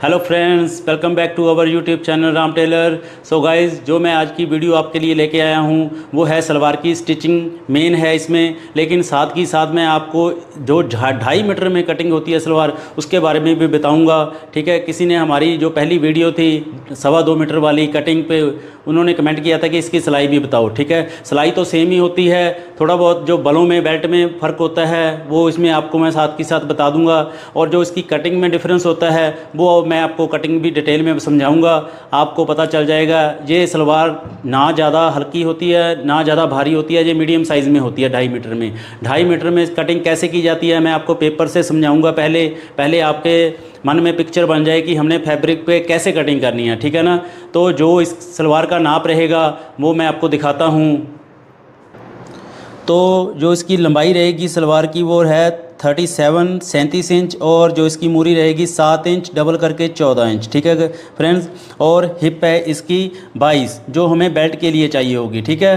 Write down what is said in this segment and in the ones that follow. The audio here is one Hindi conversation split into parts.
Hello friends, welcome back to our YouTube channel Ram tailor. So guys, जो मैं आज की वीडियो आपके लिए लेके आया हूँ वो है सलवार की स्टिचिंग। मेन है इसमें, लेकिन साथ ही साथ मैं आपको जो 2.5 मीटर में कटिंग होती है सलवार, उसके बारे में भी बताऊँगा। ठीक है, किसी ने हमारी जो पहली वीडियो थी 2.25 मीटर वाली कटिंग पे, उन्होंने कमेंट किया था कि इसकी सिलाई भी बताओ। ठीक है, सिलाई तो सेम ही होती है, थोड़ा बहुत जो बलों में बेल्ट में फ़र्क होता है वो इसमें आपको मैं साथ के साथ बता दूंगा, और जो इसकी कटिंग में डिफरेंस होता है वो मैं आपको कटिंग भी डिटेल में समझाऊंगा। आपको पता चल जाएगा ये सलवार ना ज़्यादा हल्की होती है ना ज़्यादा भारी होती है, ये मीडियम साइज़ में होती है 2.5 मीटर में। 2.5 मीटर में कटिंग कैसे की जाती है मैं आपको पेपर से समझाऊँगा। पहले आपके मन में पिक्चर बन जाए कि हमने फैब्रिक पे कैसे कटिंग करनी है। ठीक है ना, तो जो इस सलवार का नाप रहेगा वो मैं आपको दिखाता हूँ। तो जो इसकी लंबाई रहेगी सलवार की वो है 37 इंच, और जो इसकी मूरी रहेगी 7 इंच डबल करके 14 इंच। ठीक है फ्रेंड्स, और हिप है इसकी 22 जो हमें बेल्ट के लिए चाहिए होगी। ठीक है,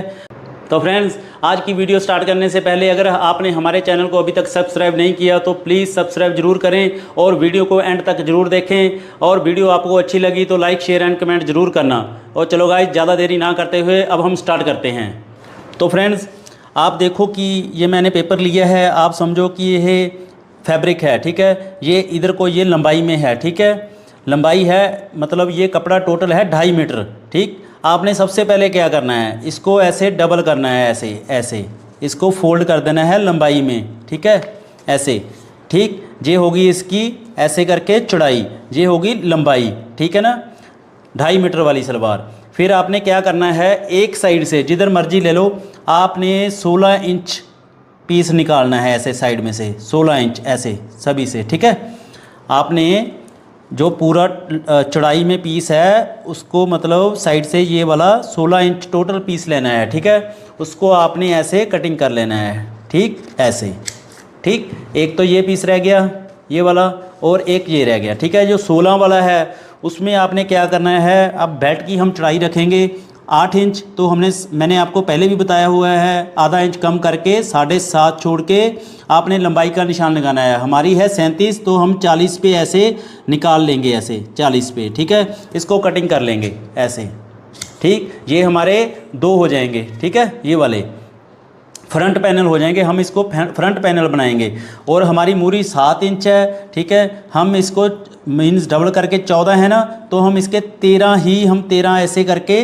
तो फ्रेंड्स आज की वीडियो स्टार्ट करने से पहले अगर आपने हमारे चैनल को अभी तक सब्सक्राइब नहीं किया तो प्लीज़ सब्सक्राइब जरूर करें और वीडियो को एंड तक जरूर देखें, और वीडियो आपको अच्छी लगी तो लाइक शेयर एंड कमेंट जरूर करना। और चलो गाइस, ज़्यादा देरी ना करते हुए अब हम स्टार्ट करते हैं। तो फ्रेंड्स आप देखो कि ये मैंने पेपर लिया है, आप समझो कि ये फैब्रिक है। ठीक है, ये इधर को ये लंबाई में है। ठीक है, लंबाई है मतलब ये कपड़ा टोटल है 2.5 मीटर। ठीक, आपने सबसे पहले क्या करना है, इसको ऐसे डबल करना है, ऐसे इसको फोल्ड कर देना है लंबाई में। ठीक है, ऐसे। ठीक, ये होगी इसकी ऐसे करके चौड़ाई, ये होगी लंबाई। ठीक है ना, 2.5 मीटर वाली सलवार। फिर आपने क्या करना है, एक साइड से जिधर मर्जी ले लो, आपने 16 इंच पीस निकालना है ऐसे साइड में से, 16 इंच ऐसे सभी से। ठीक है, आपने जो पूरा चौड़ाई में पीस है उसको मतलब साइड से ये वाला 16 इंच टोटल पीस लेना है। ठीक है, उसको आपने ऐसे कटिंग कर लेना है। ठीक, ऐसे। ठीक, एक तो ये पीस रह गया ये वाला, और एक ये रह गया। ठीक है, जो 16 वाला है उसमें आपने क्या करना है, अब बेल्ट की हम चौड़ाई रखेंगे 8 इंच, तो मैंने आपको पहले भी बताया हुआ है, आधा इंच कम करके 7.5 छोड़ के आपने लंबाई का निशान लगाना है। हमारी है 37, तो हम 40 पे ऐसे निकाल लेंगे, ऐसे 40 पे। ठीक है, इसको कटिंग कर लेंगे ऐसे। ठीक, ये हमारे 2 हो जाएंगे। ठीक है, ये वाले फ्रंट पैनल हो जाएंगे, हम इसको फ्रंट पैनल बनाएंगे। और हमारी मूरी 7 इंच है। ठीक है, हम इसको मीन्स डबल करके 14 है ना, तो हम इसके 13 ऐसे करके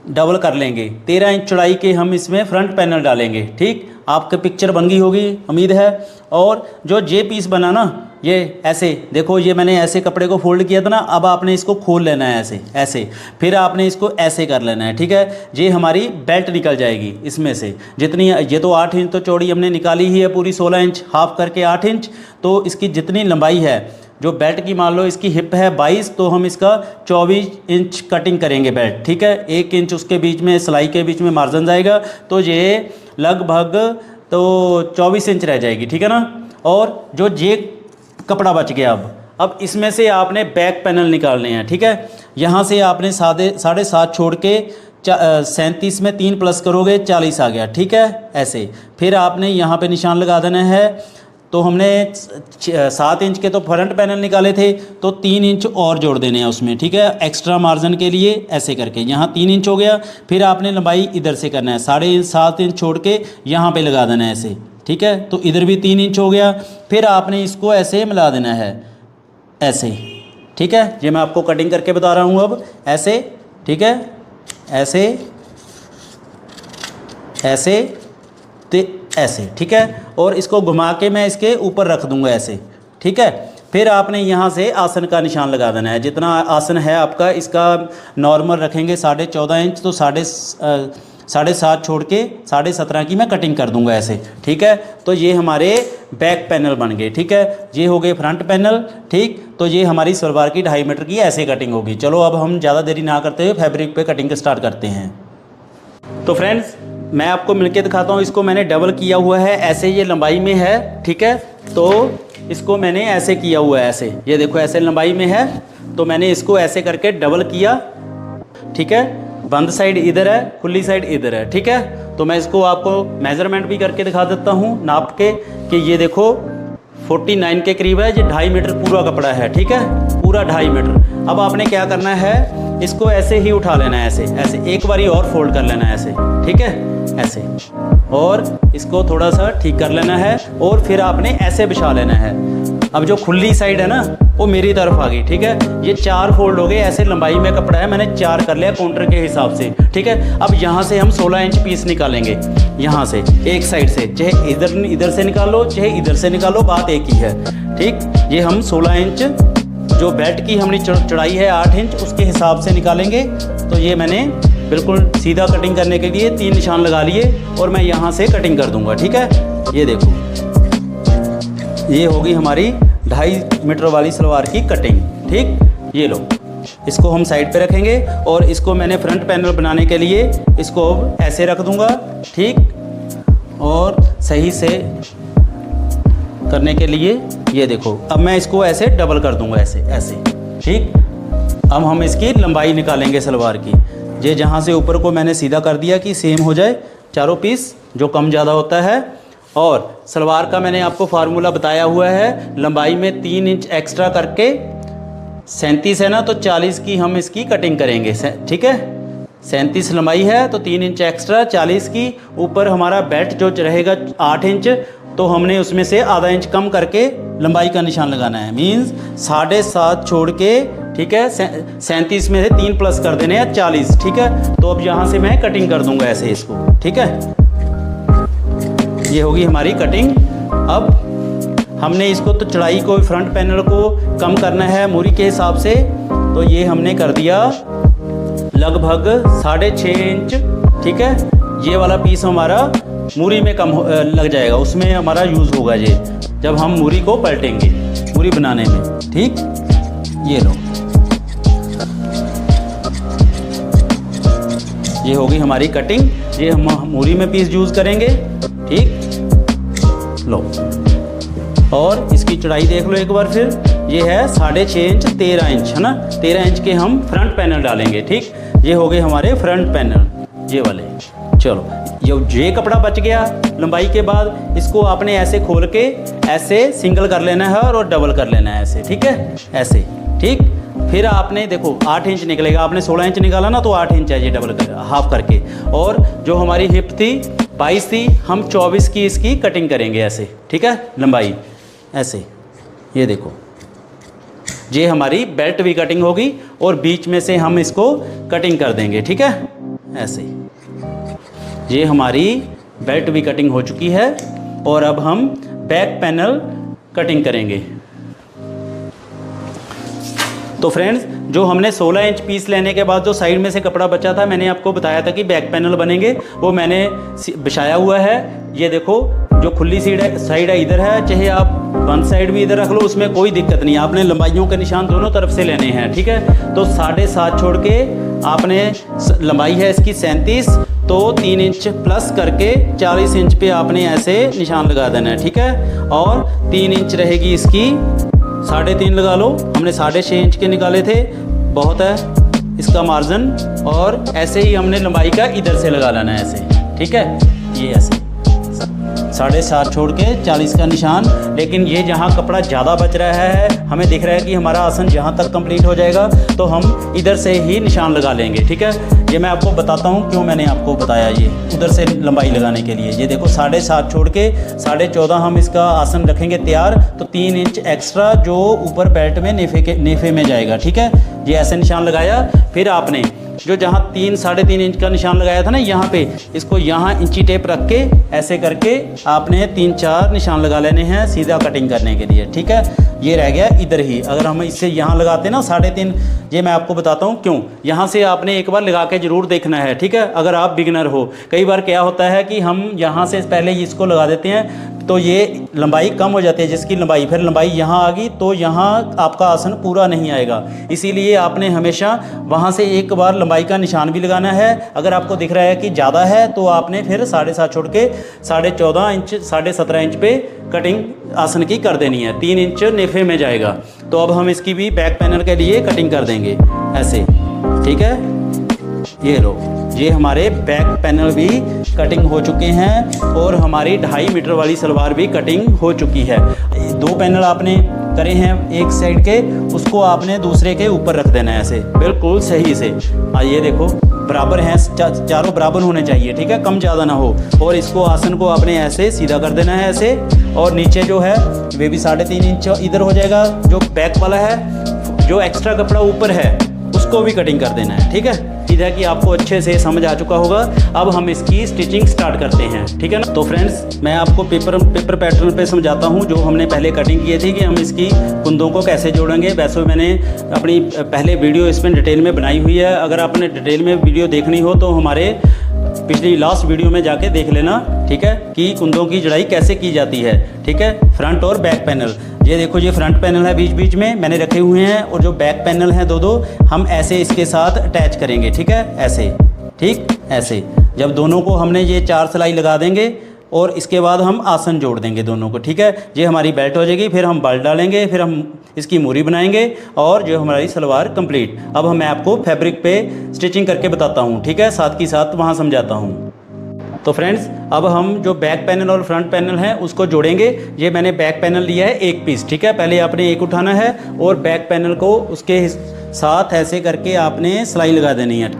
डबल कर लेंगे। 13 इंच चौड़ाई के हम इसमें फ्रंट पैनल डालेंगे। ठीक, आपके पिक्चर बन गई होगी उम्मीद है। और जो जे पीस बना ना, ये ऐसे देखो, ये मैंने ऐसे कपड़े को फोल्ड किया था ना, अब आपने इसको खोल लेना है ऐसे, फिर आपने इसको ऐसे कर लेना है। ठीक है, ये हमारी बेल्ट निकल जाएगी इसमें से जितनी, ये तो 8 इंच तो चौड़ी हमने निकाली ही है पूरी, 16 इंच हाफ करके 8 इंच, तो इसकी जितनी लंबाई है जो बेल्ट की, मान लो इसकी हिप है 22, तो हम इसका 24 इंच कटिंग करेंगे बेल्ट। ठीक है, 1 इंच उसके बीच में सिलाई के बीच में मार्जिन जाएगा, तो ये लगभग तो 24 इंच रह जाएगी। ठीक है ना, और जो ये कपड़ा बच गया, अब इसमें से आपने बैक पैनल निकालने हैं। ठीक है, यहाँ से आपने 7.5 छोड़ के 37 में 3 प्लस करोगे 40 आ गया। ठीक है, ऐसे। फिर आपने यहाँ पे निशान लगा देना है, तो हमने 7 इंच के तो फ्रंट पैनल निकाले थे, तो 3 इंच और जोड़ देने हैं उसमें। ठीक है, एक्स्ट्रा मार्जिन के लिए ऐसे करके यहाँ 3 इंच हो गया। फिर आपने लंबाई इधर से करना है, 7.5 इंच छोड़ के यहाँ पे लगा देना है ऐसे। ठीक है, तो इधर भी 3 इंच हो गया। फिर आपने इसको ऐसे मिला देना है ऐसे। ठीक है, ये मैं आपको कटिंग करके बता रहा हूँ अब ऐसे। ठीक है, ऐसे ऐसे ऐसे। ठीक है, और इसको घुमा के मैं इसके ऊपर रख दूंगा ऐसे। ठीक है, फिर आपने यहाँ से आसन का निशान लगा देना है, जितना आसन है आपका, इसका नॉर्मल रखेंगे 14.5 इंच, तो 7.5 छोड़ के 17.5 की मैं कटिंग कर दूंगा ऐसे। ठीक है, तो ये हमारे बैक पैनल बन गए। ठीक है, ये हो गए फ्रंट पैनल। ठीक, तो ये हमारी सलवार की 2.5 मीटर की ऐसे कटिंग होगी। चलो अब हम ज़्यादा देरी ना करते हुए फैब्रिक पे कटिंग स्टार्ट करते हैं। तो फ्रेंड्स मैं आपको मिलके दिखाता हूँ, इसको मैंने डबल किया हुआ है ऐसे, ये लंबाई में है। ठीक है, तो इसको मैंने ऐसे किया हुआ है ऐसे, ये देखो ऐसे लंबाई में है, तो मैंने इसको ऐसे करके डबल किया। ठीक है, बंद साइड इधर है, खुली साइड इधर है। ठीक है, तो मैं इसको आपको मेजरमेंट भी करके दिखा देता हूँ नाप के, कि ये देखो 49 के करीब है, ये 2.5 मीटर पूरा कपड़ा है। ठीक है, पूरा 2.5 मीटर। अब आपने क्या करना है, इसको ऐसे ही उठा लेना है, ऐसे ऐसे एक बारी और फोल्ड कर लेना है ऐसे, ठीक है, ऐसे, और इसको थोड़ा सा ठीक कर लेना है और फिर आपने ऐसे बिछा लेना है। अब जो खुली साइड है ना वो मेरी तरफ आ गई, ठीक है। ये 4 फोल्ड हो गए, ऐसे लंबाई में कपड़ा है, मैंने 4 कर लिया काउंटर के हिसाब से, ठीक है। अब यहाँ से हम 16 इंच पीस निकालेंगे, यहाँ से एक साइड से, चाहे इधर से निकालो चाहे इधर से निकालो, बात एक ही है, ठीक। ये हम 16 इंच जो बेल्ट की हमने चौड़ाई है 8 इंच उसके हिसाब से निकालेंगे। तो ये मैंने बिल्कुल सीधा कटिंग करने के लिए 3 निशान लगा लिए और मैं यहाँ से कटिंग कर दूँगा, ठीक है। ये देखो, ये होगी हमारी 2.5 मीटर वाली सलवार की कटिंग, ठीक। ये लो, इसको हम साइड पे रखेंगे और इसको मैंने फ्रंट पैनल बनाने के लिए इसको ऐसे रख दूंगा, ठीक। और सही से करने के लिए ये देखो, अब मैं इसको ऐसे डबल कर दूंगा, ऐसे ऐसे, ठीक। अब हम इसकी लंबाई निकालेंगे सलवार की। ये जहाँ से ऊपर को मैंने सीधा कर दिया कि सेम हो जाए चारों पीस, जो कम ज़्यादा होता है। और सलवार का मैंने आपको फार्मूला बताया हुआ है, लंबाई में 3 इंच एक्स्ट्रा करके 37 है ना, तो 40 की हम इसकी कटिंग करेंगे, ठीक है। 37 लंबाई है तो 3 इंच एक्स्ट्रा 40 की। ऊपर हमारा बेल्ट जो रहेगा 8 इंच, तो हमने उसमें से आधा इंच कम करके लंबाई का निशान लगाना है, मीन्स 7.5 छोड़ के, ठीक है। 37 में से 3 प्लस कर देने हैं 40, ठीक है। तो अब यहाँ से मैं कटिंग कर दूंगा ऐसे इसको, ठीक है। ये होगी हमारी कटिंग। अब हमने इसको तो चौड़ाई को, फ्रंट पैनल को कम करना है मूरी के हिसाब से, तो ये हमने कर दिया लगभग 6.5 इंच, ठीक है। ये वाला पीस हमारा मूरी में कम लग जाएगा, उसमें हमारा यूज़ होगा ये जब हम मूरी को पलटेंगे मूरी बनाने में, ठीक। ये लो, ये होगी हमारी कटिंग। ये हम मूरी में पीस यूज़ करेंगे, ठीक। लो, और इसकी चौड़ाई देख लो एक बार फिर, ये है 6.5 इंच, 13 इंच है ना, 13 इंच के हम फ्रंट पैनल डालेंगे, ठीक। ये हो गए हमारे फ्रंट पैनल, ये वाले। चलो, ये कपड़ा बच गया लंबाई के बाद, इसको आपने ऐसे खोल के ऐसे सिंगल कर लेना है और डबल कर लेना है ऐसे, ठीक है, ऐसे, ठीक। फिर आपने देखो 8 इंच निकलेगा, आपने 16 इंच निकाला ना, तो 8 इंच है ये डबल कर, हाफ करके। और जो हमारी हिप थी 22 थी, हम 24 की इसकी कटिंग करेंगे ऐसे, ठीक है, लंबाई ऐसे। ये देखो, ये हमारी बेल्ट भी कटिंग होगी और बीच में से हम इसको कटिंग कर देंगे, ठीक है, ऐसे। ये हमारी बेल्ट भी कटिंग हो चुकी है और अब हम बैक पैनल कटिंग करेंगे। तो फ्रेंड्स, जो हमने 16 इंच पीस लेने के बाद जो साइड में से कपड़ा बचा था, मैंने आपको बताया था कि बैक पैनल बनेंगे, वो मैंने बिछाया हुआ है। ये देखो, जो खुली साइड है इधर है, चाहे आप वन साइड भी इधर रख लो, उसमें कोई दिक्कत नहीं। आपने लंबाइयों के निशान दोनों तरफ से लेने हैं, ठीक है। तो 7.5 छोड़ के आपने, लंबाई है इसकी 37, तो 3 इंच प्लस करके 40 इंच पे आपने ऐसे निशान लगा देना है, ठीक है। और 3 इंच रहेगी इसकी, 3.5 लगा लो, हमने 6.5 इंच के निकाले थे, बहुत है इसका मार्जिन। और ऐसे ही हमने लंबाई का इधर से लगा लेना है ऐसे, ठीक है। ये ऐसे 7.5 छोड़ के 40 का निशान। लेकिन ये जहाँ कपड़ा ज़्यादा बच रहा है, हमें दिख रहा है कि हमारा आसन जहाँ तक कंप्लीट हो जाएगा, तो हम इधर से ही निशान लगा लेंगे, ठीक है। ये मैं आपको बताता हूँ क्यों मैंने आपको बताया ये उधर से लंबाई लगाने के लिए। ये देखो, 7.5 छोड़ के 14.5 हम इसका आसन रखेंगे तैयार, तो 3 इंच एक्स्ट्रा जो ऊपर बेल्ट में नेफे में जाएगा, ठीक है। ये ऐसे निशान लगाया। फिर आपने जो जहाँ 3-3.5 इंच का निशान लगाया था ना, यहाँ पे इसको यहाँ इंची टेप रख के ऐसे करके आपने 3-4 निशान लगा लेने हैं सीधा कटिंग करने के लिए, ठीक है। ये रह गया इधर ही। अगर हम इससे यहाँ लगाते ना 3.5, ये मैं आपको बताता हूँ क्यों। यहाँ से आपने एक बार लगा के ज़रूर देखना है, ठीक है। अगर आप बिगिनर हो, कई बार क्या होता है कि हम यहाँ से पहले इसको लगा देते हैं, तो ये लंबाई कम हो जाती है जिसकी लंबाई, फिर लंबाई यहाँ आ गई तो यहाँ आपका आसन पूरा नहीं आएगा। इसीलिए आपने हमेशा वहाँ से एक बार लंबाई का निशान भी लगाना है। अगर आपको दिख रहा है कि ज़्यादा है, तो आपने फिर 7.5 छोड़ के 14.5 इंच 17.5 इंच पे कटिंग आसन की कर देनी है। 3 इंच नेफे में जाएगा। तो अब हम इसकी भी बैक पैनल के लिए कटिंग कर देंगे ऐसे, ठीक है। ये लो, ये हमारे बैक पैनल भी कटिंग हो चुके हैं और हमारी 2.5 मीटर वाली सलवार भी कटिंग हो चुकी है। 2 पैनल आपने करे हैं एक साइड के, उसको आपने दूसरे के ऊपर रख देना है ऐसे बिल्कुल सही से। ये देखो बराबर हैं, चारों बराबर होने चाहिए, ठीक है, कम ज़्यादा ना हो। और इसको आसन को आपने ऐसे सीधा कर देना है ऐसे, और नीचे जो है वे भी 3.5 इंच इधर हो जाएगा। जो बैक वाला है, जो एक्स्ट्रा कपड़ा ऊपर है उसको भी कटिंग कर देना है, ठीक है। उम्मीद है कि आपको अच्छे से समझ आ चुका होगा। अब हम इसकी स्टिचिंग स्टार्ट करते हैं, ठीक है ना। तो फ्रेंड्स मैं आपको पेपर पैटर्न पे समझाता हूँ, जो हमने पहले कटिंग किए थी कि हम इसकी कुंदों को कैसे जोड़ेंगे। वैसे मैंने अपनी पहले वीडियो इसमें डिटेल में बनाई हुई है, अगर आपने डिटेल में वीडियो देखनी हो तो हमारे पिछली लास्ट वीडियो में जाके देख लेना, ठीक है, कि कुंदों की जड़ाई कैसे की जाती है, ठीक है। फ्रंट और बैक पैनल, ये देखो ये फ्रंट पैनल है बीच बीच में मैंने रखे हुए हैं, और जो बैक पैनल है दो हम ऐसे इसके साथ अटैच करेंगे, ठीक है, ऐसे, ठीक ऐसे। जब दोनों को हमने ये 4 सिलाई लगा देंगे और इसके बाद हम आसन जोड़ देंगे दोनों को, ठीक है। ये हमारी बेल्ट हो जाएगी, फिर हम बेल्ट डालेंगे, फिर हम इसकी मूरी बनाएंगे और जो हमारी सलवार कंप्लीट। अब मैं आपको फैब्रिक पे स्टिचिंग करके बताता हूँ, ठीक है, साथ की साथ वहाँ समझाता हूँ। तो फ्रेंड्स अब हम जो बैक पैनल और फ्रंट पैनल है उसको जोड़ेंगे। ये मैंने बैक पैनल लिया है 1 पीस, ठीक है। पहले आपने एक उठाना है और बैक पैनल को उसके साथ ऐसे करके आपने सिलाई लगा देनी है।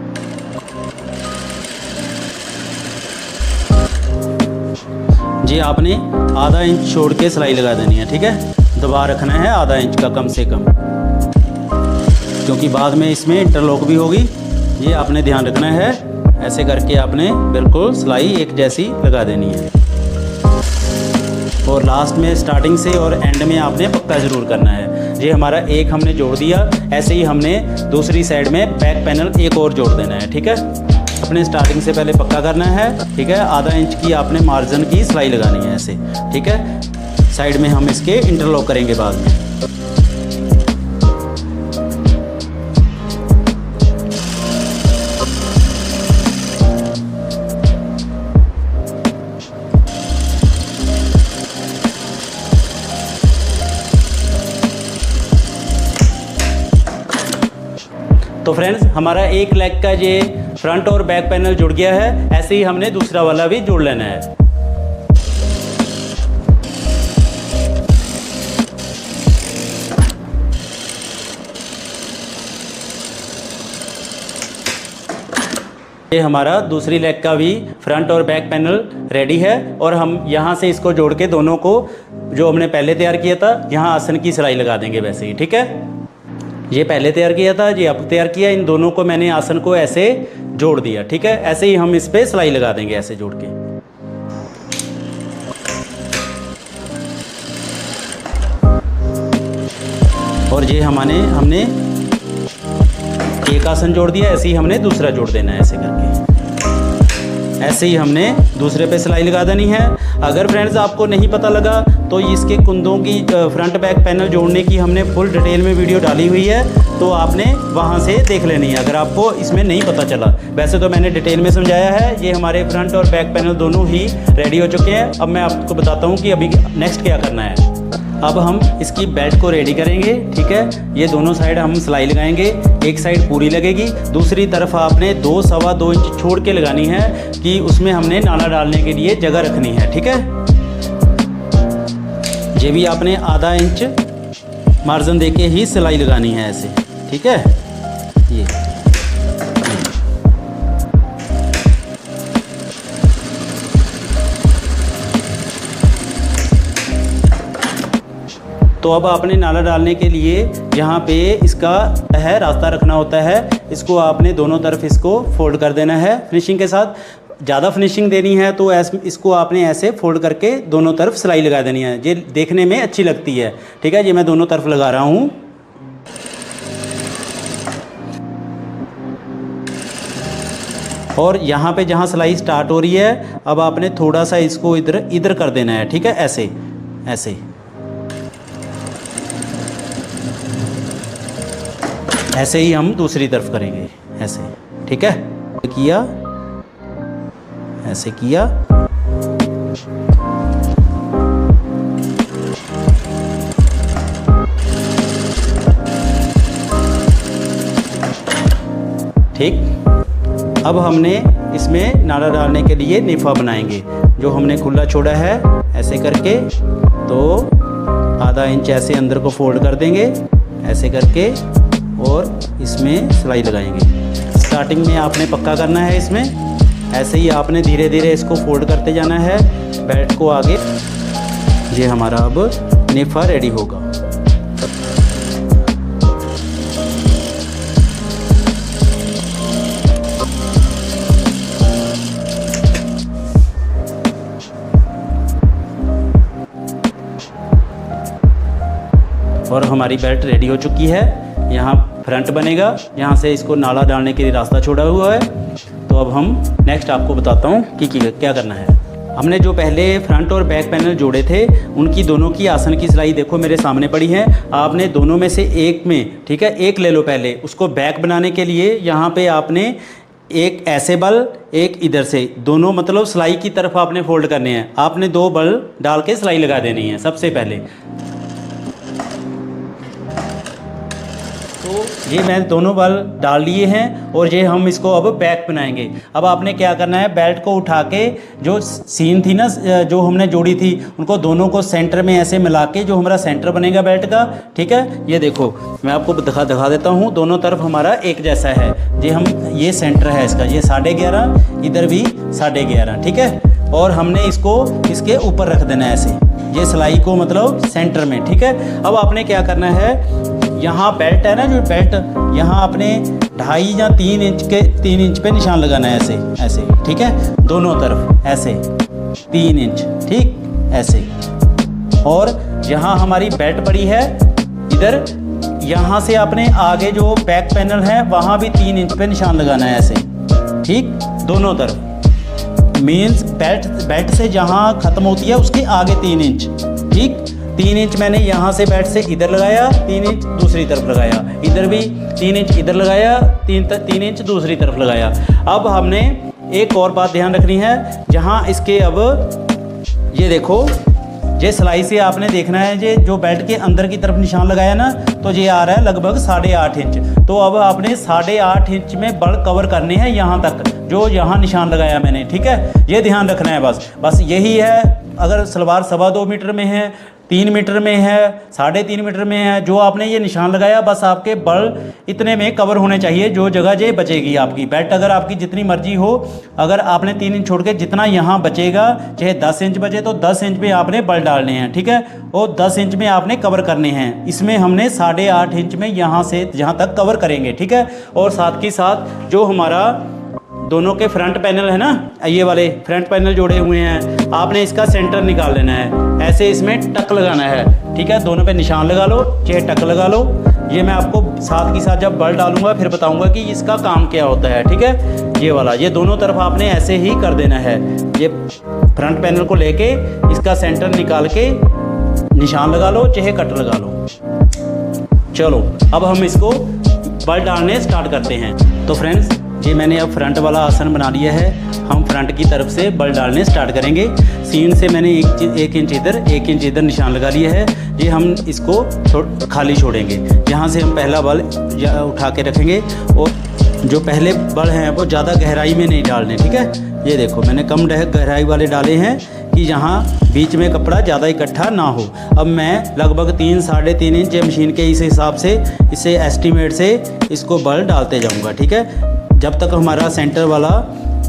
जी आपने आधा इंच छोड़ के सिलाई लगा देनी है, ठीक है। दबा रखना है आधा इंच का कम से कम, क्योंकि बाद में इसमें इंटरलॉक भी होगी, ये आपने ध्यान रखना है। ऐसे करके आपने बिल्कुल सिलाई एक जैसी लगा देनी है, और लास्ट में स्टार्टिंग से और एंड में आपने पक्का ज़रूर करना है। ये हमारा एक हमने जोड़ दिया, ऐसे ही हमने दूसरी साइड में बैक पैनल एक और जोड़ देना है, ठीक है। अपने स्टार्टिंग से पहले पक्का करना है, ठीक है। आधा इंच की आपने मार्जिन की सिलाई लगानी है ऐसे, ठीक है। साइड में हम इसके इंटरलॉक करेंगे बाद में। तो फ्रेंड्स हमारा एक लेग का ये फ्रंट और बैक पैनल जुड़ गया है, ऐसे ही हमने दूसरा वाला भी जोड़ लेना है। ये हमारा दूसरी लेग का भी फ्रंट और बैक पैनल रेडी है, और हम यहाँ से इसको जोड़ के दोनों को जो हमने पहले तैयार किया था यहाँ आसन की सिलाई लगा देंगे वैसे ही, ठीक है। ये पहले तैयार किया था, ये अब तैयार किया, इन दोनों को मैंने आसन को ऐसे जोड़ दिया, ठीक है। ऐसे ही हम इस पे सिलाई लगा देंगे ऐसे जोड़ के। और ये हमने एक आसन जोड़ दिया, ऐसे ही हमने दूसरा जोड़ देना है ऐसे करके। ऐसे ही हमने दूसरे पे सिलाई लगा देनी है। अगर फ्रेंड्स आपको नहीं पता लगा तो इसके कुंदों की फ्रंट बैक पैनल जोड़ने की हमने फुल डिटेल में वीडियो डाली हुई है, तो आपने वहाँ से देख लेनी है अगर आपको इसमें नहीं पता चला। वैसे तो मैंने डिटेल में समझाया है। ये हमारे फ्रंट और बैक पैनल दोनों ही रेडी हो चुके हैं। अब मैं आपको बताता हूँ कि अभी नेक्स्ट क्या करना है। अब हम इसकी बेल्ट को रेडी करेंगे, ठीक है। ये दोनों साइड हम सिलाई लगाएंगे, एक साइड पूरी लगेगी, दूसरी तरफ आपने 2 सवा 2 इंच छोड़ के लगानी है कि उसमें हमने नाला डालने के लिए जगह रखनी है, ठीक है। ये भी आपने आधा इंच मार्जिन देके ही सिलाई लगानी है ऐसे, ठीक है। ये तो अब आपने नाला डालने के लिए यहाँ पे इसका है रास्ता रखना होता है, इसको आपने दोनों तरफ इसको फोल्ड कर देना है फिनिशिंग के साथ। ज़्यादा फिनिशिंग देनी है तो इसको आपने ऐसे फोल्ड करके दोनों तरफ सिलाई लगा देनी है, ये देखने में अच्छी लगती है, ठीक है। ये मैं दोनों तरफ लगा रहा हूँ। और यहाँ पे जहाँ सिलाई स्टार्ट हो रही है अब आपने थोड़ा सा इसको इधर कर देना है, ठीक है, ऐसे ऐसे ऐसे ही हम दूसरी तरफ करेंगे ऐसे, ठीक है। किया ऐसे किया, ठीक। अब हमने इसमें नाला डालने के लिए निफा बनाएंगे, जो हमने खुला छोड़ा है ऐसे करके। तो आधा इंच ऐसे अंदर को फोल्ड कर देंगे ऐसे करके, और इसमें सिलाई लगाएंगे। स्टार्टिंग में आपने पक्का करना है इसमें, ऐसे ही आपने धीरे धीरे इसको फोल्ड करते जाना है बेल्ट को आगे। ये हमारा अब निफा रेडी होगा। और हमारी बेल्ट रेडी हो चुकी है। यहाँ फ्रंट बनेगा, यहाँ से इसको नाला डालने के लिए रास्ता छोड़ा हुआ है। तो अब हम नेक्स्ट आपको बताता हूँ कि क्या करना है। हमने जो पहले फ्रंट और बैक पैनल जोड़े थे उनकी दोनों की आसन की सिलाई देखो मेरे सामने पड़ी है। आपने दोनों में से एक में, ठीक है, एक ले लो पहले। उसको बैक बनाने के लिए यहाँ पे आपने एक ऐसे बल, एक इधर से, दोनों मतलब सिलाई की तरफ आपने फोल्ड करने हैं। आपने 2 बल डाल के सिलाई लगा देनी है सबसे पहले। तो ये मैं दोनों बल डाल लिए हैं और ये हम इसको अब बैक बनाएंगे। अब आपने क्या करना है, बेल्ट को उठा के जो सीन थी ना जो हमने जोड़ी थी, उनको दोनों को सेंटर में ऐसे मिला के जो हमारा सेंटर बनेगा बेल्ट का, ठीक है। ये देखो मैं आपको दिखा देता हूँ, दोनों तरफ हमारा एक जैसा है। ये सेंटर है इसका, ये 11.5, इधर भी 11.5, ठीक है। और हमने इसको इसके ऊपर रख देना है ऐसे, ये सिलाई को मतलब सेंटर में, ठीक है। अब आपने क्या करना है, यहाँ बेल्ट है ना, जो बेल्ट यहाँ आपने 2.5 या 3 इंच पे निशान लगाना है ऐसे ऐसे, ठीक है। दोनों तरफ ऐसे 3 इंच, ठीक ऐसे। और जहाँ हमारी बेल्ट पड़ी है इधर, यहाँ से आपने आगे जो बैक पैनल है वहाँ भी 3 इंच पे निशान लगाना है ऐसे, ठीक, दोनों तरफ। मीन्स बेल्ट से जहाँ ख़त्म होती है उसके आगे 3 इंच, ठीक। 3 इंच मैंने यहाँ से बेल्ट से इधर लगाया, 3 इंच दूसरी तरफ लगाया, इधर भी 3 इंच इधर लगाया, 3 इंच दूसरी तरफ लगाया। अब हमने एक और बात ध्यान रखनी है, जहाँ इसके अब ये देखो, ये सिलाई से आपने देखना है, ये जो बेल्ट के अंदर की तरफ निशान लगाया ना, तो ये आ रहा है लगभग 8.5 इंच। तो अब आपने 8.5 इंच में बल कवर करने हैं यहाँ तक, जो यहाँ निशान लगाया मैंने, ठीक है। ये ध्यान रखना है, बस यही है। अगर सलवार 2.25 मीटर में है, 3 मीटर में है, 3.5 मीटर में है, जो आपने ये निशान लगाया, बस आपके बल इतने में कवर होने चाहिए, जो जगह ये बचेगी आपकी। बेल्ट अगर आपकी जितनी मर्जी हो, अगर आपने 3 इंच छोड़ के जितना यहाँ बचेगा, चाहे 10 इंच बचे तो 10 इंच में आपने बल डालने हैं, ठीक है। और 10 इंच में आपने कवर करने हैं। इसमें हमने 8.5 इंच में यहाँ से जहाँ तक कवर करेंगे, ठीक है। और साथ ही साथ जो हमारा दोनों के फ्रंट पैनल है ना, ये वाले फ्रंट पैनल जोड़े हुए हैं, आपने इसका सेंटर निकाल लेना है। ऐसे इसमें टक लगाना है, ठीक है। दोनों पे निशान लगा लो, चाहे टक लगा लो। ये मैं आपको साथ ही साथ जब बल डालूंगा फिर बताऊंगा कि इसका काम क्या होता है, ठीक है। ये वाला, ये दोनों तरफ आपने ऐसे ही कर देना है। ये फ्रंट पैनल को लेके इसका सेंटर निकाल के निशान लगा लो, चाहे कट लगा लो। चलो अब हम इसको बल डालने स्टार्ट करते हैं। तो फ्रेंड्स, ये मैंने अब फ्रंट वाला आसन बना लिया है। हम फ्रंट की तरफ से बल डालने स्टार्ट करेंगे। सीन से मैंने 1 इंच इधर 1 इंच इधर निशान लगा लिया है। ये हम इसको खाली छोड़ेंगे। यहाँ से हम पहला बल उठा के रखेंगे, और जो पहले बल हैं वो ज़्यादा गहराई में नहीं डालने, ठीक है। ये देखो मैंने कम गहराई वाले डाले हैं कि यहाँ बीच में कपड़ा ज़्यादा इकट्ठा ना हो। अब मैं लगभग 3-3.5 इंच मशीन के इस हिसाब से, इसे एस्टीमेट से इसको बल डालते जाऊँगा, ठीक है, जब तक हमारा सेंटर वाला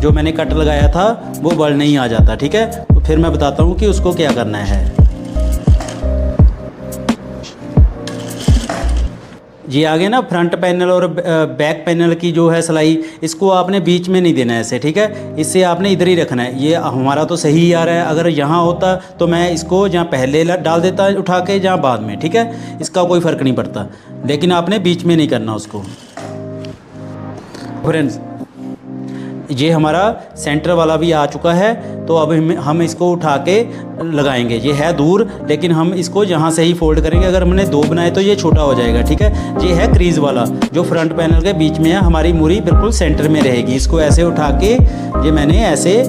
जो मैंने कट लगाया था वो बल नहीं आ जाता, ठीक है। तो फिर मैं बताता हूँ कि उसको क्या करना है। ये आगे ना फ्रंट पैनल और बैक पैनल की जो है सिलाई, इसको आपने बीच में नहीं देना है ऐसे, ठीक है। इससे आपने इधर ही रखना है। ये हमारा तो सही ही आ रहा है। अगर यहाँ होता तो मैं इसको जहाँ पहले डाल देता उठा के, जहाँ बाद में, ठीक है। इसका कोई फ़र्क नहीं पड़ता, लेकिन आपने बीच में नहीं करना उसको। फ्रेंड्स, ये हमारा सेंटर वाला भी आ चुका है। तो अब हम इसको उठा के लगाएंगे। ये है दूर, लेकिन हम इसको यहाँ से ही फोल्ड करेंगे। अगर हमने 2 बनाए तो ये छोटा हो जाएगा, ठीक है। ये है क्रीज वाला, जो फ्रंट पैनल के बीच में है। हमारी मूरी बिल्कुल सेंटर में रहेगी। इसको ऐसे उठा के ये मैंने ऐसे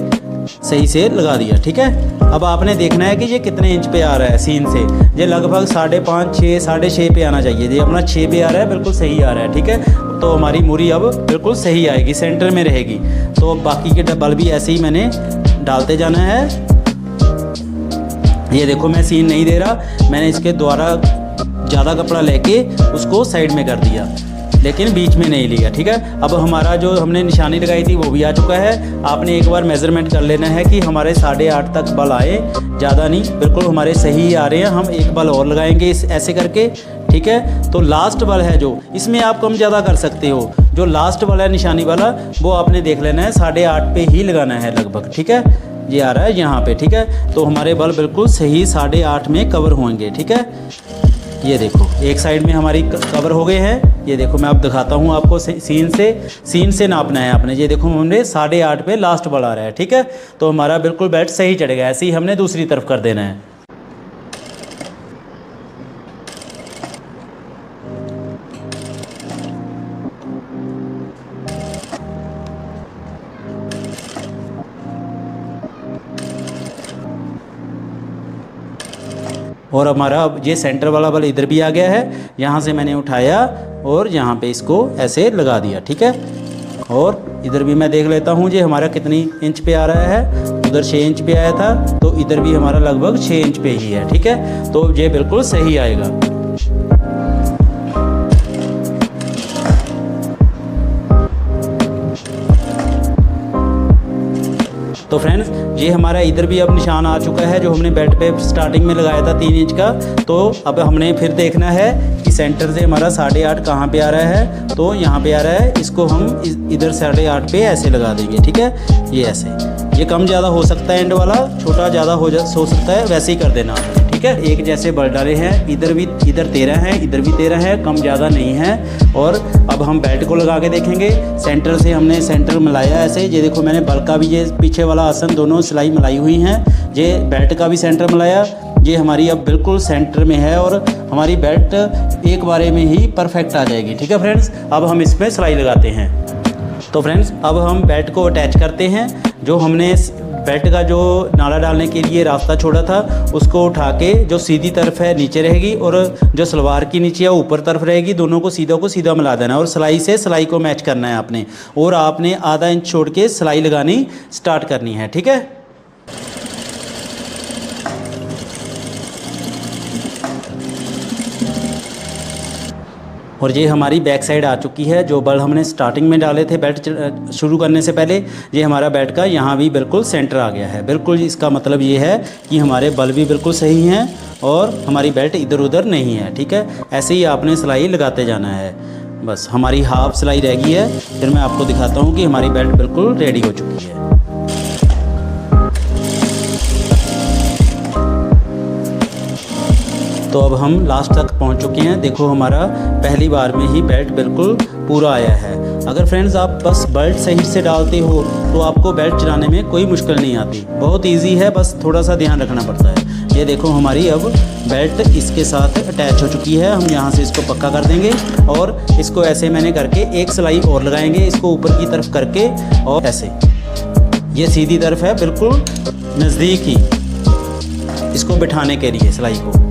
सही से लगा दिया, ठीक है। अब आपने देखना है कि ये कितने इंच पे आ रहा है सीन से। ये लगभग 5.5, 6, 6.5 पे आना चाहिए। ये अपना 6 पे आ रहा है, बिल्कुल सही आ रहा है, ठीक है। तो हमारी मूरी अब बिल्कुल सही आएगी, सेंटर में रहेगी। तो बाकी के बल भी ऐसे ही मैंने डालते जाना है। ये देखो मैं सीन नहीं दे रहा, मैंने इसके द्वारा ज़्यादा कपड़ा लेके उसको साइड में कर दिया, लेकिन बीच में नहीं लिया। ठीक है, अब हमारा जो हमने निशानी लगाई थी वो भी आ चुका है। आपने एक बार मेज़रमेंट कर लेना है कि हमारे 8.5 तक बल आए, ज़्यादा नहीं, बिल्कुल हमारे सही आ रहे हैं। हम एक बल और लगाएंगे इस ऐसे करके। ठीक है, तो लास्ट बल है जो, इसमें आप कम ज़्यादा कर सकते हो। जो लास्ट बल है निशानी वाला, वो आपने देख लेना है 8.5 पे ही लगाना है लगभग। ठीक है, ये आ रहा है यहाँ पे। ठीक है, तो हमारे बल बिल्कुल सही 8.5 में कवर होंगे। ठीक है, ये देखो एक साइड में हमारी कवर हो गए हैं। ये देखो मैं अब दिखाता हूँ आपको, सीन से नापना है आपने। ये देखो हमने 8.5 पे लास्ट बल आ रहा है। ठीक है, तो हमारा बिल्कुल बेल्ट सही चढ़ेगा। ऐसे ही हमने दूसरी तरफ कर देना है। और हमारा अब ये सेंटर वाला बल इधर भी आ गया है। यहाँ से मैंने उठाया और यहाँ पे इसको ऐसे लगा दिया। ठीक है, और इधर भी मैं देख लेता हूँ ये हमारा कितनी इंच पे आ रहा है। उधर 6 इंच पे आया था, तो इधर भी हमारा लगभग 6 इंच पे ही है। ठीक है, तो ये बिल्कुल सही आएगा। तो फ्रेंड्स, ये हमारा इधर भी अब निशान आ चुका है जो हमने बेल्ट पे स्टार्टिंग में लगाया था 3 इंच का। तो अब हमने फिर देखना है कि सेंटर से हमारा 8.5 कहाँ पे आ रहा है। तो यहाँ पे आ रहा है, इसको हम इधर 8.5 पे ऐसे लगा देंगे। ठीक है, ये ऐसे, ये कम ज़्यादा हो सकता है, एंड वाला छोटा ज़्यादा हो सकता है, वैसे ही कर देना। ठीक है, एक जैसे बल डाले हैं, इधर 13 है, इधर भी 13 है, कम ज़्यादा नहीं है। और अब हम बेल्ट को लगा के देखेंगे। सेंटर से हमने सेंटर मिलाया ऐसे। ये देखो मैंने बल का भी, ये पीछे वाला आसन दोनों सिलाई मिलाई हुई हैं। ये बेल्ट का भी सेंटर मिलाया। ये हमारी अब बिल्कुल सेंटर में है और हमारी बेल्ट एक बारे में ही परफेक्ट आ जाएगी। ठीक है फ्रेंड्स, अब हम इसमें सिलाई लगाते हैं। तो फ्रेंड्स, अब हम बेल्ट को अटैच करते हैं। जो हमने बेल्ट का जो नाला डालने के लिए रास्ता छोड़ा था, उसको उठा के जो सीधी तरफ है नीचे रहेगी और जो सलवार की नीचे है ऊपर तरफ रहेगी, दोनों को सीधा मिला देना है और सिलाई से सिलाई को मैच करना है आपने। और आपने आधा इंच छोड़ के सिलाई लगानी स्टार्ट करनी है। ठीक है, और ये हमारी बैक साइड आ चुकी है। जो बल हमने स्टार्टिंग में डाले थे बेल्ट शुरू करने से पहले, ये हमारा बेल्ट का यहाँ भी बिल्कुल सेंटर आ गया है। बिल्कुल इसका मतलब ये है कि हमारे बल भी बिल्कुल सही हैं और हमारी बेल्ट इधर उधर नहीं है। ठीक है, ऐसे ही आपने सिलाई लगाते जाना है। बस हमारी हाफ सिलाई रह गई है, फिर मैं आपको दिखाता हूँ कि हमारी बेल्ट बिल्कुल रेडी हो चुकी है। तो अब हम लास्ट तक पहुंच चुके हैं। देखो हमारा पहली बार में ही बेल्ट बिल्कुल पूरा आया है। अगर फ्रेंड्स आप बस बेल्ट सही से डालते हो तो आपको बेल्ट चलाने में कोई मुश्किल नहीं आती, बहुत इजी है, बस थोड़ा सा ध्यान रखना पड़ता है। ये देखो हमारी अब बेल्ट इसके साथ अटैच हो चुकी है। हम यहाँ से इसको पक्का कर देंगे और इसको ऐसे मैंने करके एक सिलाई और लगाएंगे, इसको ऊपर की तरफ करके, और ऐसे ये सीधी तरफ है बिल्कुल नज़दीक ही, इसको बिठाने के लिए सिलाई को।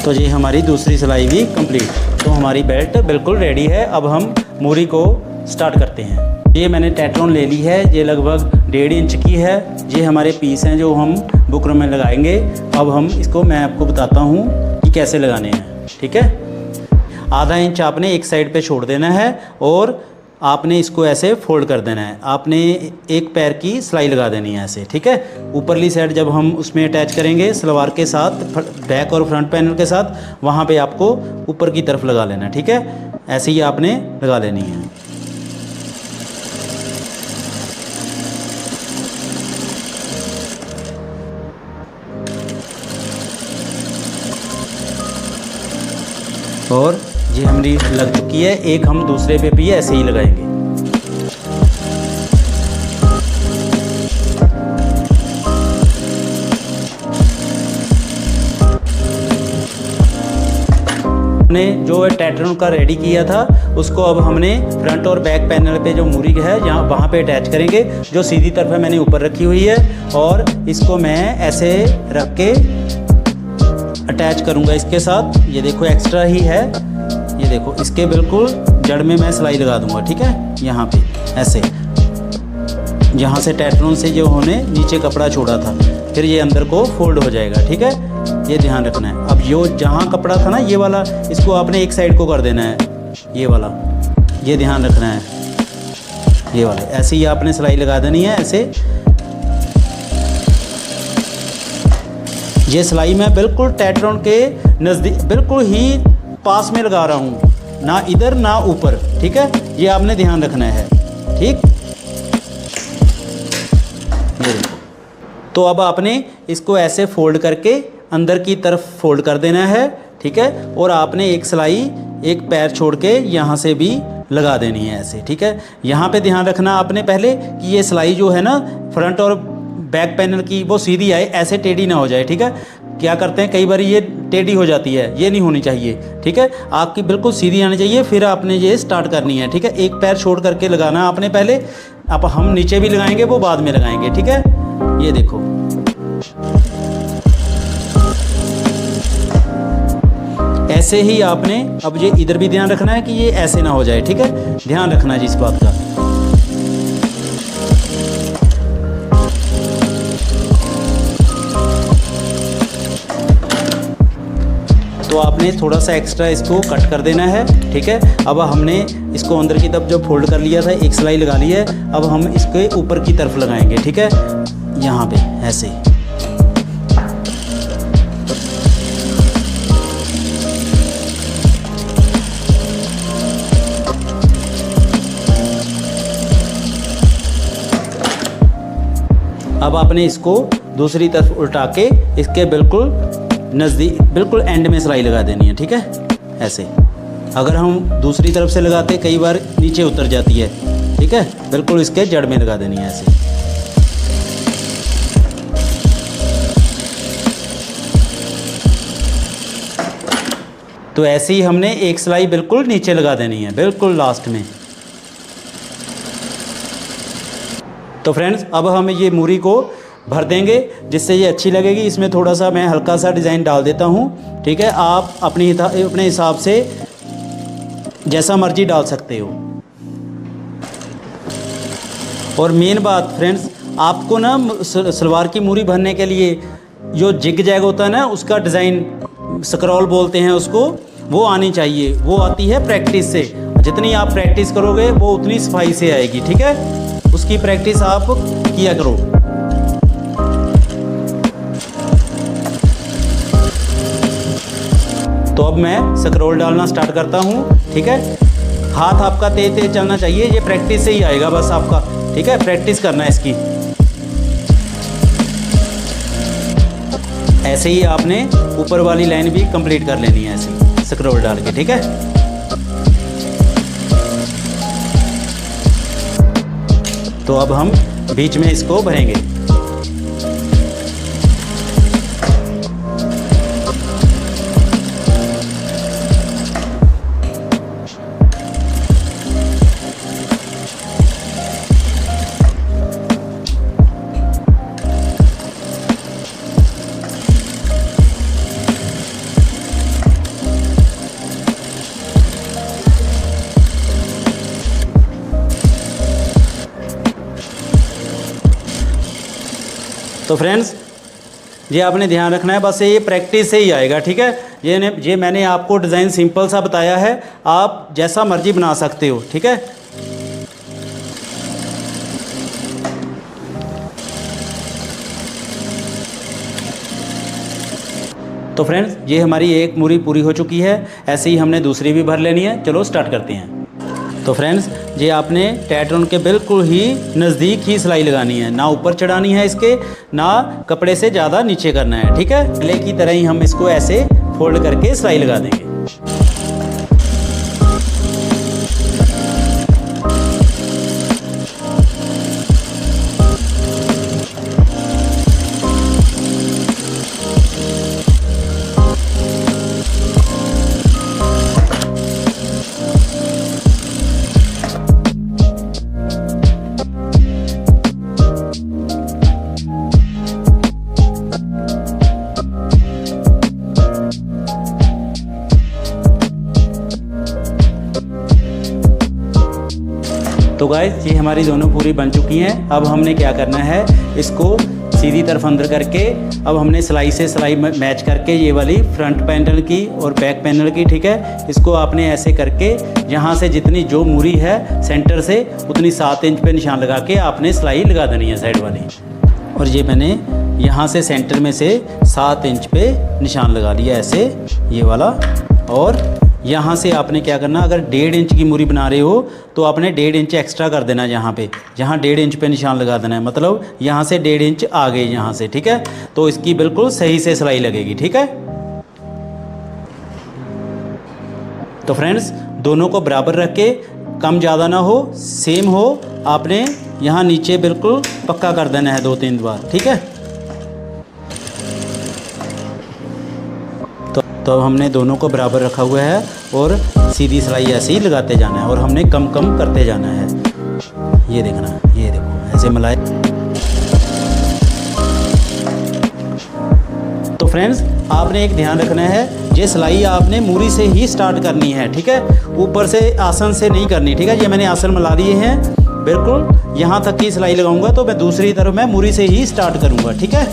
तो ये हमारी दूसरी सिलाई भी कंप्लीट। तो हमारी बेल्ट बिल्कुल रेडी है। अब हम मूरी को स्टार्ट करते हैं। ये मैंने टेट्रॉन ले ली है, ये लगभग 1.5 इंच की है। ये हमारे पीस हैं जो हम बुकरम में लगाएंगे। अब हम इसको, मैं आपको बताता हूँ कि कैसे लगाने हैं। ठीक है, आधा इंच आपने एक साइड पे छोड़ देना है और आपने इसको ऐसे फोल्ड कर देना है। आपने एक पैर की सिलाई लगा देनी है ऐसे। ठीक है, ऊपरली साइड जब हम उसमें अटैच करेंगे सलवार के साथ, बैक और फ्रंट पैनल के साथ, वहाँ पे आपको ऊपर की तरफ लगा लेना है। ठीक है, ऐसे ही आपने लगा लेनी है। और ये हमारी लग चुकी है। एक हम दूसरे पे भी ऐसे ही लगाएंगे। हमने जो टेट्रॉन का रेडी किया था उसको अब हमने फ्रंट और बैक पैनल पे जो मूरी है यहाँ वहाँ पे अटैच करेंगे। जो सीधी तरफ है मैंने ऊपर रखी हुई है और इसको मैं ऐसे रख के अटैच करूँगा इसके साथ। ये देखो एक्स्ट्रा ही है, ये देखो इसके बिल्कुल जड़ में मैं सिलाई लगा दूंगा, ठीक है। यहाँ पे ऐसे, जहाँ से टेट्रोन से जो होने नीचे कपड़ा छोड़ा था, फिर ये अंदर को फोल्ड हो जाएगा, ठीक है। ये ध्यान रखना है। अब यो जहाँ कपड़ा था ना ये वाला, इसको आपने एक साइड को कर देना है, ये वाला, ये ध्यान रखना है। ये वाले ऐसे ही आपने सिलाई लगा देनी है ऐसे। ये सिलाई मैं बिल्कुल टेट्रोन के नज़दीक, बिल्कुल ही पास में लगा रहा हूँ, ना इधर ना ऊपर, ठीक है। ये आपने ध्यान रखना है, ठीक। ये देखो, तो अब आपने इसको ऐसे फोल्ड करके अंदर की तरफ फोल्ड कर देना है, ठीक है। और आपने एक सिलाई एक पैर छोड़ के यहाँ से भी लगा देनी है ऐसे, ठीक है। यहाँ पे ध्यान रखना आपने पहले कि ये सिलाई जो है ना फ्रंट और बैक पैनल की वो सीधी आए, ऐसे टेढ़ी ना हो जाए, ठीक है। क्या करते हैं कई बार ये टेढ़ी हो जाती है, ये नहीं होनी चाहिए, ठीक है। आपकी बिल्कुल सीधी आनी चाहिए, फिर आपने ये स्टार्ट करनी है, ठीक है। एक पैर छोड़ करके लगाना आपने पहले, अब हम नीचे भी लगाएंगे वो बाद में लगाएंगे, ठीक है। ये देखो, ऐसे ही आपने अब ये इधर भी ध्यान रखना है कि ये ऐसे ना हो जाए, ठीक है। ध्यान रखना जी इस बात का। तो आपने थोड़ा सा एक्स्ट्रा इसको कट कर देना है, ठीक है। अब हमने इसको अंदर की तरफ जो फोल्ड कर लिया था, एक सिलाई लगा ली है, अब हम इसके ऊपर की तरफ लगाएंगे, ठीक है। यहाँ पे ऐसे, अब आपने इसको दूसरी तरफ उल्टा के इसके बिल्कुल नज़दीक, बिल्कुल एंड में सिलाई लगा देनी है, ठीक है। ऐसे अगर हम दूसरी तरफ से लगाते कई बार नीचे उतर जाती है, ठीक है। बिल्कुल इसके जड़ में लगा देनी है ऐसे। तो ऐसे ही हमने एक सिलाई बिल्कुल नीचे लगा देनी है, बिल्कुल लास्ट में। तो फ्रेंड्स अब हम ये मूरी को भर देंगे जिससे ये अच्छी लगेगी। इसमें थोड़ा सा मैं हल्का सा डिज़ाइन डाल देता हूँ, ठीक है। आप अपने हिसाब से जैसा मर्जी डाल सकते हो। और मेन बात फ्रेंड्स, आपको ना सलवार की मूरी भरने के लिए जो जिग जैग होता है ना, उसका डिज़ाइन स्क्रॉल बोलते हैं उसको, वो आनी चाहिए। वो आती है प्रैक्टिस से। जितनी आप प्रैक्टिस करोगे वो उतनी सफाई से आएगी, ठीक है। उसकी प्रैक्टिस आप किया करो। तो अब मैं स्क्रॉल डालना स्टार्ट करता हूँ, ठीक है। हाथ आपका तेज तेज चलना चाहिए, ये प्रैक्टिस से ही आएगा बस आपका, ठीक है। प्रैक्टिस करना है इसकी। ऐसे ही आपने ऊपर वाली लाइन भी कंप्लीट कर लेनी है ऐसे स्क्रॉल डाल के, ठीक है। तो अब हम बीच में इसको भरेंगे। तो फ्रेंड्स ये आपने ध्यान रखना है, बस ये प्रैक्टिस से ही आएगा, ठीक है। ये मैंने आपको डिज़ाइन सिंपल सा बताया है, आप जैसा मर्जी बना सकते हो, ठीक है। तो फ्रेंड्स ये हमारी एक मूरी पूरी हो चुकी है। ऐसे ही हमने दूसरी भी भर लेनी है। चलो स्टार्ट करते हैं। तो फ्रेंड्स ये आपने टेट्रोन के बिल्कुल ही नज़दीक ही सिलाई लगानी है, ना ऊपर चढ़ानी है इसके, ना कपड़े से ज़्यादा नीचे करना है, ठीक है। पहले की तरह ही हम इसको ऐसे फोल्ड करके सिलाई लगा देंगे। तो गाइस ये हमारी दोनों पूरी बन चुकी हैं। अब हमने क्या करना है, इसको सीधी तरफ अंदर करके अब हमने सिलाई से सिलाई मैच करके ये वाली फ्रंट पैनल की और बैक पैनल की, ठीक है, इसको आपने ऐसे करके यहाँ से जितनी जो मूरी है सेंटर से उतनी 7 इंच पे निशान लगा के आपने सिलाई लगा देनी है साइड वाली। और ये मैंने यहाँ से सेंटर में से 7 इंच पे निशान लगा लिया ऐसे ये वाला। और यहाँ से आपने क्या करना, अगर 1.5 इंच की मूरी बना रहे हो तो आपने 1.5 इंच एक्स्ट्रा कर देना यहाँ पे, जहाँ 1.5 इंच पे निशान लगा देना है, मतलब यहाँ से 1.5 इंच आगे यहाँ से, ठीक है। तो इसकी बिल्कुल सही से सिलाई लगेगी, ठीक है। तो फ्रेंड्स दोनों को बराबर रख के, कम ज़्यादा ना हो, सेम हो, आपने यहाँ नीचे बिल्कुल पक्का कर देना है 2-3 बार, ठीक है। तो हमने दोनों को बराबर रखा हुआ है और सीधी सिलाई ऐसे ही लगाते जाना है और हमने कम कम करते जाना है। ये देखना, ये देखो ऐसे मिलाए। तो फ्रेंड्स आपने एक ध्यान रखना है, ये सिलाई आपने मूरी से ही स्टार्ट करनी है, ठीक है, ऊपर से आसन से नहीं करनी, ठीक है। ये मैंने आसन मिला दिए हैं, बिल्कुल यहाँ तक की सिलाई लगाऊंगा तो मैं दूसरी तरफ मैं मूरी से ही स्टार्ट करूँगा, ठीक है।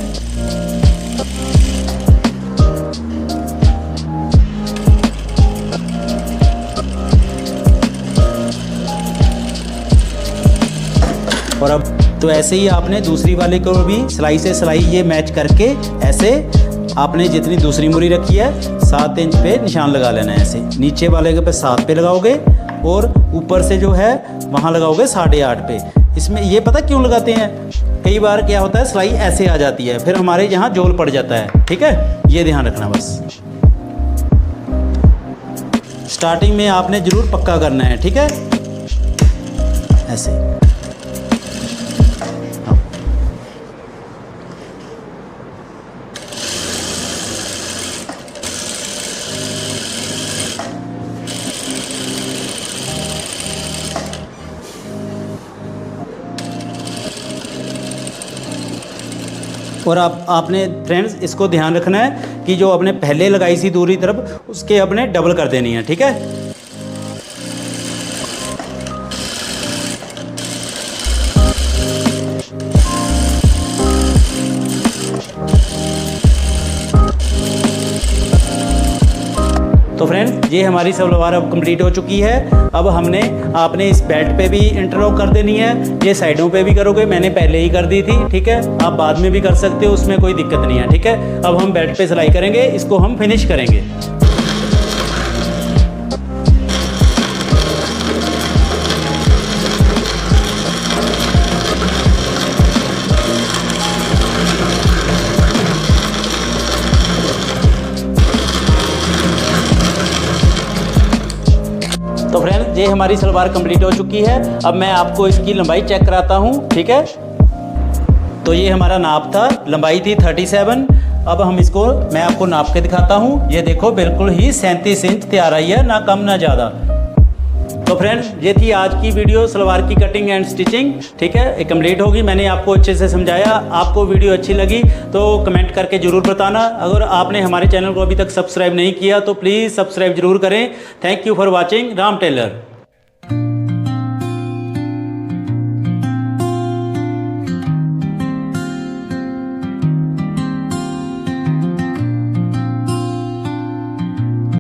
और अब तो ऐसे ही आपने दूसरी वाले को भी सिलाई से सिलाई ये मैच करके ऐसे आपने जितनी दूसरी मूरी रखी है 7 इंच पे निशान लगा लेना है। ऐसे नीचे वाले के पे 7 पे लगाओगे और ऊपर से जो है वहाँ लगाओगे 8.5 पे। इसमें ये पता क्यों लगाते हैं, कई बार क्या होता है सिलाई ऐसे आ जाती है, फिर हमारे यहाँ जोल पड़ जाता है, ठीक है, ये ध्यान रखना बस। स्टार्टिंग में आपने ज़रूर पक्का करना है, ठीक है, ऐसे। और आपने फ्रेंड्स इसको ध्यान रखना है कि जो आपने पहले लगाई सी दूसरी तरफ उसके अपने डबल कर देनी है, ठीक है। तो फ्रेंड्स ये हमारी सलवार अब कंप्लीट हो चुकी है। अब आपने इस बेल्ट पे भी इंटरलॉक कर देनी है, ये साइडों पे भी करोगे, मैंने पहले ही कर दी थी, ठीक है, आप बाद में भी कर सकते हो, उसमें कोई दिक्कत नहीं है, ठीक है। अब हम बेल्ट पे सिलाई करेंगे, इसको हम फिनिश करेंगे। तो फ्रेंड्स ये हमारी सलवार कंप्लीट हो चुकी है। अब मैं आपको इसकी लंबाई चेक कराता हूँ, ठीक है। तो ये हमारा नाप था, लंबाई थी 37। अब मैं आपको नाप के दिखाता हूँ। ये देखो बिल्कुल ही 37 इंच तैयार आई है, ना कम ना ज़्यादा। तो फ्रेंड्स ये थी आज की वीडियो सलवार की कटिंग एंड स्टिचिंग, ठीक है, ये कंप्लीट होगी। मैंने आपको अच्छे से समझाया। आपको वीडियो अच्छी लगी तो कमेंट करके ज़रूर बताना। अगर आपने हमारे चैनल को अभी तक सब्सक्राइब नहीं किया तो प्लीज़ सब्सक्राइब जरूर करें। Thank you for watching Ram Taylor.